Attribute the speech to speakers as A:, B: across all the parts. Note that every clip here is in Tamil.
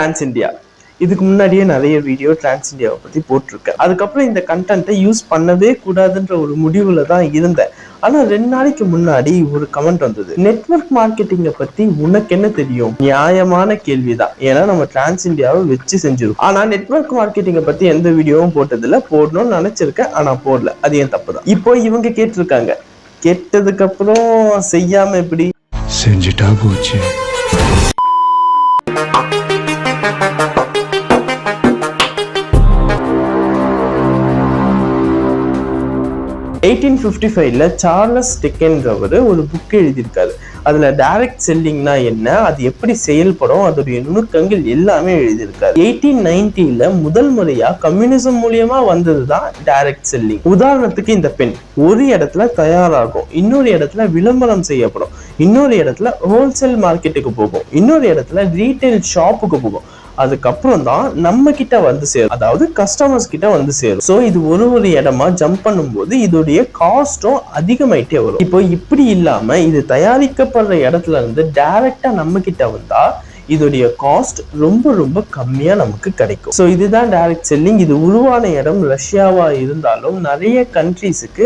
A: டிரான்ஸ் இந்தியா இதுக்கு முன்னாடியே நிறைய வீடியோ டிரான்ஸ் இந்தியாவை பற்றி போட்டிருக்கேன். அதுக்கப்புறம் இந்த கண்டென்ட்டை யூஸ் பண்ணவே கூடாதுன்ற ஒரு முடிவில் தான் இருந்தேன். ஆனால் 2 நாளைக்கு முன்னாடி ஒரு கமெண்ட் வந்தது, நெட்வொர்க் மார்க்கெட்டிங்கை பற்றி உனக்கு என்ன தெரியும்? நியாயமான கேள்விதான், ஏன்னா நம்ம டிரான்ஸ் இந்தியாவை வச்சு செஞ்சிருக்கோம். ஆனால் நெட்வொர்க் மார்க்கெட்டிங்கை பற்றி எந்த வீடியோவும் போட்டதில்லை. போடணும்னு நினச்சிருக்கேன், ஆனால் போடல. அது ஏன் தப்பு தான். இப்போ இவங்க கேட்டிருக்காங்க, கேட்டதுக்கப்புறம் செய்யாமல் எப்படி
B: செஞ்சுட்டா போச்சு.
A: 1855ல சார்லஸ் டிக்கன்ஸ்ன்றவர் ஒரு புக் எழுதியிருக்காரு. அதுல டைரக்ட் செல்லிங்னா என்ன, அது எப்படி செயல்படும், அதோடைய நுணுக்கங்கள் எல்லாமே எழுதியிருக்காரு. 1890ல முதல் முறையா கம்யூனிசம் மூலியமா வந்ததுதான் டைரக்ட் செல்லிங். உதாரணத்துக்கு இந்த பென் ஒரு இடத்துல தயாராகும், இன்னொரு இடத்துல விளம்பரம் செய்யப்படும், இன்னொரு இடத்துல ஹோல்சேல் மார்க்கெட்டுக்கு போகும், இன்னொரு இடத்துல ரீட்டைல் ஷாப்புக்கு போகும். அதுக்கப்புறம் தான் நம்ம கிட்ட வந்து சேரும், அதாவது கஸ்டமர்ஸ் கிட்ட வந்து சேரும். ஸோ இது ஒரு இடமா ஜம்ப் பண்ணும்போது இதோடைய காஸ்டும் அதிகமாயிட்டே வரும். இப்போ இப்படி இல்லாம இது தயாரிக்கப்படுற இடத்துல இருந்து டைரக்டா நம்ம கிட்ட வந்தா இதோடைய காஸ்ட் ரொம்ப கம்மியா நமக்கு கிடைக்கும். ஸோ இதுதான் டைரக்ட் செல்லிங். இது உருவான இடம் ரஷ்யாவா இருந்தாலும் நிறைய கண்ட்ரீஸுக்கு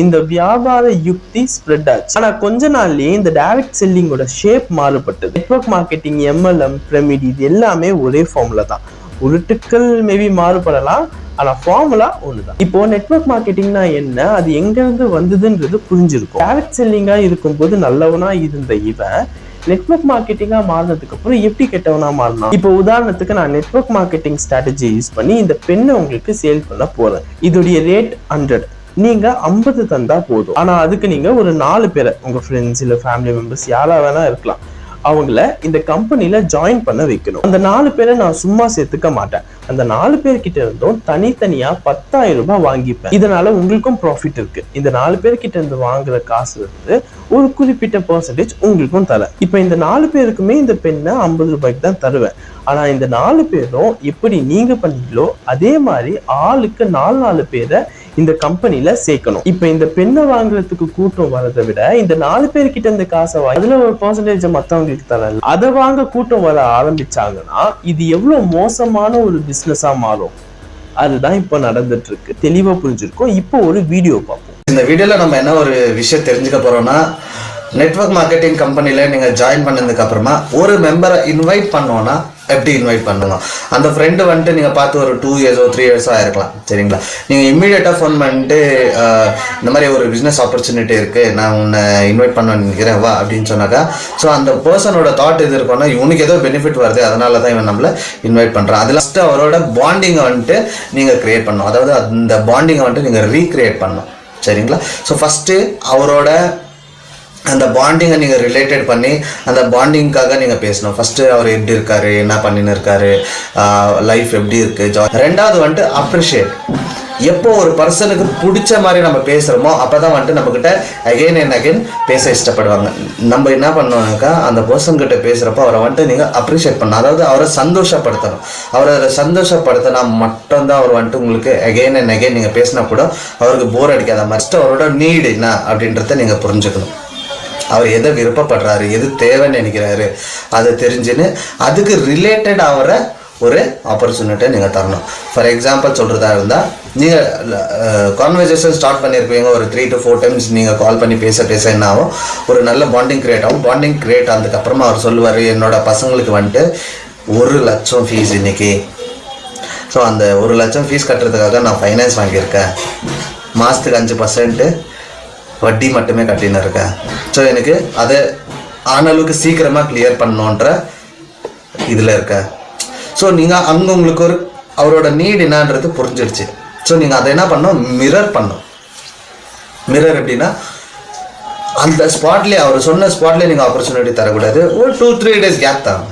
A: இந்த வியாபார யுக்தி ஸ்ப்ரெட் ஆச்சு. ஆனா கொஞ்ச நாள்லயே இந்த டைரக்ட் செல்லிங்கோட ஷேப் மாறுபட்டது. நெட்வொர்க் மார்க்கெட்டிங், MLM, பிரமிட், இது எல்லாமே ஒரே ஃபார்முலா தான். உருட்டுக்கள் மேபி மாறுபடலாம், ஆனா ஃபார்முலா ஒண்ணுதான். இப்போ நெட்வொர்க் மார்க்கெட்டிங்னா என்ன, அது எங்க இருந்து வந்ததுன்றது புரிஞ்சிருக்கும். டைரக்ட் செல்லிங்கா இருக்கும்போது நல்லவனா இருந்த இவன் நெட்வொர்க் மார்க்கெட்டிங்கா மாறினதுக்கு அப்புறம் எப்படி கெட்டவனா மாறினா? இப்போ உதாரணத்துக்கு நான் நெட்வொர்க் மார்க்கெட்டிங் ஸ்ட்ராட்டஜி யூஸ் பண்ணி இந்த பெண்ணை உங்களுக்கு சேல் பண்ண போறேன். இதோடைய ரேட் 100, நீங்க 50 தந்தா போதும். ஆனா அதுக்கு நீங்க ஒரு 4 பேரை, உங்க ஃப்ரெண்ட்ஸ் இல்ல ஃபேமிலி மெம்பர்ஸ் யாரா வேணா இருக்கலாம், அவங்கள இந்த கம்பெனில ஜாயின் பண்ண வைக்கணும். அந்த 4 பேரை நான் சும்மா சேர்த்துக்க மாட்டேன். அந்த 4 பேர்கிட்ட இருந்தும் தனித்தனியா 10,000 ரூபாய் வாங்கிப்பேன். இதனால உங்களுக்கும் ப்ராஃபிட் இருக்கு. இந்த 4 பேர்கிட்ட இருந்து வாங்குற காசு இருந்து ஒரு குறிப்பிட்ட பெர்சன்டேஜ் உங்களுக்கும் தரேன். இப்ப இந்த 4 பேருக்குமே இந்த பெண்ணை 50 ரூபாய்க்கு தான் தருவேன். ஆனா இந்த 4 பேரும் எப்படி நீங்க பண்ணீங்களோ அதே மாதிரி ஆளுக்கு 4 பேரை இந்த கம்பெனில சேர்க்கணும். இப்ப இந்த பெண்ணை வாங்குறதுக்கு கூட்டம் வரதை விட இந்த 4 பேர்கிட்ட இந்த காசை வாங்கி அதுல ஒரு பெர்சன்டேஜ் மத்தவங்களுக்கு தரல, அதை வாங்க கூட்டம் வர ஆரம்பிச்சாங்கன்னா இது எவ்வளவு மோசமான ஒரு பிசினஸா மாறும். அதுதான் இப்ப நடந்துட்டு இருக்கு. தெளிவா புரிஞ்சிருக்கும். இப்போ ஒரு வீடியோ பார்ப்போம்.
C: இந்த வீடியோல நம்ம என்ன ஒரு விஷயம் தெரிஞ்சுக்க போறோம்னா, நெட்வொர்க் மார்க்கெட்டிங் கம்பெனில நீங்க ஜாயின் பண்ணதுக்கு அப்புறமா ஒரு மெம்பரை இன்வைட் பண்ணோம்னா எப்படி இன்வைட் பண்ணணும். அந்த ஃப்ரெண்டு வந்துட்டு நீங்கள் பார்த்து ஒரு 2 இயர்ஸோ 3 இயர்ஸோ ஆயிருக்கலாம், சரிங்களா? நீங்கள் இம்மீடியட்டாக ஃபோன் பண்ணிட்டு இந்த மாதிரி ஒரு பிஸ்னஸ் ஆப்பர்ச்சுனிட்டி இருக்குது, நான் உன்னை இன்வைட் பண்ண நினைக்கிறேன் வா அப்படின்னு சொன்னாக்கா, ஸோ அந்த பர்சனோட தாட் எது இருக்குன்னா, இவனுக்கு ஏதோ பெனிஃபிட் வருது அதனால தான் இவன் நம்மளை இன்வைட் பண்ணுறான். அதில் ஃபஸ்ட்டு அவரோட பாண்டிங்கை வந்துட்டு நீங்கள் க்ரியேட் பண்ணணும். அதாவது அந்த பாண்டிங்கை வந்துட்டு நீங்கள் ரீக்ரியேட் பண்ணணும், சரிங்களா? ஸோ ஃபஸ்ட்டு அவரோட அந்த பாண்டிங்கை நீங்கள் ரிலேட்டட் பண்ணி அந்த பாண்டிங்காக நீங்கள் பேசணும். ஃபஸ்ட்டு அவர் எப்படி இருக்காரு, என்ன பண்ணின்னு இருக்காரு, லைஃப் எப்படி இருக்குது. ரெண்டாவது வந்துட்டு அப்ரிஷியேட். எப்போ ஒரு பர்சனுக்கு பிடிச்ச மாதிரி நம்ம பேசுகிறோமோ அப்போ தான் வந்துட்டு நம்மக்கிட்ட அகெயின் அண்ட் அகெயின் பேச இஷ்டப்படுவாங்க. நம்ம என்ன பண்ணோம்னாக்கா அந்த பர்சன்கிட்ட பேசுகிறப்போ அவரை வந்துட்டு நீங்கள் அப்ரிஷியேட் பண்ணணும். அதாவது அவரை சந்தோஷப்படுத்தணும். அவரை சந்தோஷப்படுத்தினா மட்டும்தான் அவர் வந்துட்டு உங்களுக்கு அகெயின் அண்ட் அகெயின் நீங்கள் பேசினா கூட அவருக்கு போர் அடிக்காத மாதிரி. ஃபஸ்ட்டு அவரோட நீடு என்ன அப்படின்றத நீங்கள் புரிஞ்சுக்கணும். அவர் எதை விருப்பப்படுறாரு, எது தேவைன்னு நினைக்கிறாரு, அதை தெரிஞ்சுன்னு அதுக்கு ரிலேட்டட் அவரை ஒரு ஆப்பர்ச்சுனிட்டியை நீங்கள் தரணும். ஃபார் எக்ஸாம்பிள் சொல்கிறதா இருந்தால், நீங்கள் கான்வர்சேஷன் ஸ்டார்ட் பண்ணியிருப்பீங்க, ஒரு 3 to 4 டைம்ஸ் நீங்கள் கால் பண்ணி பேச என்ன ஆகும், ஒரு நல்ல பாண்டிங் க்ரியேட் ஆகும். பாண்டிங் க்ரியேட் ஆனதுக்கப்புறமா அவர் சொல்லுவார், என்னோட பசங்களுக்கு வந்துட்டு 1 லட்சம் ஃபீஸ் இன்னைக்கு. ஸோ அந்த 1 லட்சம் ஃபீஸ் கட்டுறதுக்காக நான் ஃபைனான்ஸ் வாங்கியிருக்கேன், மாதத்துக்கு 5% வட்டி மட்டுமே கட்டின்னு இருக்கேன். ஸோ எனக்கு அதை ஆனளவுக்கு சீக்கிரமாக கிளியர் பண்ணணுன்ற இதில் இருக்க. ஸோ நீங்கள் அங்கே உங்களுக்கு ஒரு அவரோட நீட் என்னன்றது புரிஞ்சிடுச்சு. ஸோ நீங்கள் அதை என்ன பண்ணணும், மிரர் பண்ணணும். மிரர் எப்படின்னா, அந்த ஸ்பாட்லேயே அவர் சொன்ன ஸ்பாட்லேயே நீங்கள் ஆப்பர்ச்சுனிட்டி தரக்கூடாது. ஒரு 2-3 days கேப் தான்.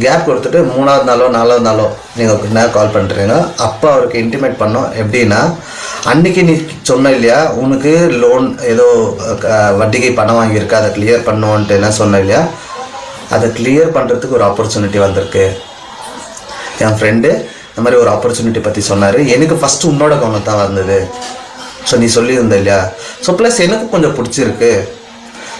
C: கேப் கொடுத்துட்டு 3வது நாளோ 4வது நாளோ நீங்கள் கால் பண்ணுறீங்க. அப்போ அவருக்கு இன்டிமேட் பண்ணோம். எப்படின்னா, அன்றைக்கி நீ சொன்ன இல்லையா, உனக்கு லோன் ஏதோ வட்டிக்கு பணம் வாங்கியிருக்க, அதை கிளியர் பண்ணுவோன்ட்டு என்ன சொன்ன இல்லையா, அதை கிளியர் பண்ணுறதுக்கு ஒரு ஆப்பர்ச்சுனிட்டி வந்திருக்கு. என் ஃப்ரெண்டு இந்த மாதிரி ஒரு ஆப்பர்ச்சுனிட்டி பற்றி சொன்னார், எனக்கு ஃபஸ்ட்டு உன்னோட கவனம் தான் வந்தது. ஸோ நீ சொல்லியிருந்த இல்லையா, ஸோ ப்ளஸ் எனக்கு கொஞ்சம் பிடிச்சிருக்கு,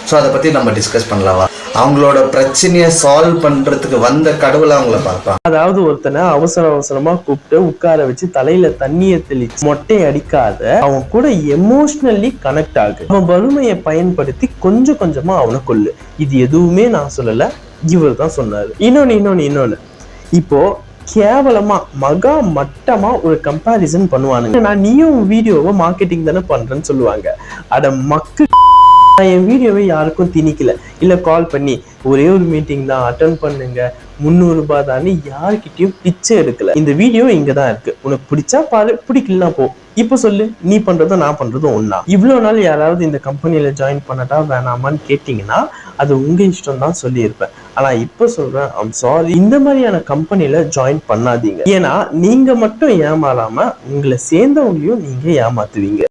C: ஸோ அதை பற்றி நம்ம டிஸ்கஸ் பண்ணலாமா அவங்களோட பிரச்சனையை சால்வ் பண்றதுக்கு வந்த கடவுளை அவங்கள பார்ப்பாங்க.
A: அதாவது ஒருத்தனை அவசரமா கூப்பிட்டு உட்கார வச்சு தலையில தண்ணியை தெளிச்சு மொட்டை அடிக்காத, அவன் கூட எமோஷனலி கனெக்ட் ஆகு, அவன் வறுமையை பயன்படுத்தி கொஞ்சம் கொஞ்சமா அவனை கொல்லு. இது எதுவுமே நான் சொல்லல, இவர் தான் சொன்னாரு. இன்னொன்னு இப்போ கேவலமா மகா மட்டமா ஒரு கம்பாரிசன் பண்ணுவானுங்க. நான் நீயும் வீடியோவை மார்க்கெட்டிங் தானே பண்றேன்னு சொல்லுவாங்க. அட மக்கு, நான் என் வீடியோவை யாருக்கும் திணிக்கல, இல்ல கால் பண்ணி ஒரே ஒரு மீட்டிங் தான் அட்டன் பண்ணுங்க 300 ரூபாய் தான் யார்கிட்டயும் பிச்சை எடுக்கல. இந்த வீடியோ இங்கதான் இருக்கு, உனக்கு பிடிச்சா பாரு, பிடிக்கலனா போ. இப்ப சொல்லு, நீ பண்றதும் நான் பண்றதும் ஒண்ணா? இவ்வளவு நாள் யாராவது இந்த கம்பெனியில ஜாயின் பண்ணட்டா வேணாமான்னு கேட்டீங்கன்னா அது உங்க இஷ்டம் தான் சொல்லியிருப்பேன். ஆனா இப்ப சொல்றேன், ஐம் சாரி, இந்த மாதிரியான கம்பெனில ஜாயின் பண்ணாதீங்க. ஏன்னா நீங்க மட்டும் ஏமாறாம உங்களை சேர்ந்தவங்களையும் நீங்க ஏமாத்துவீங்க.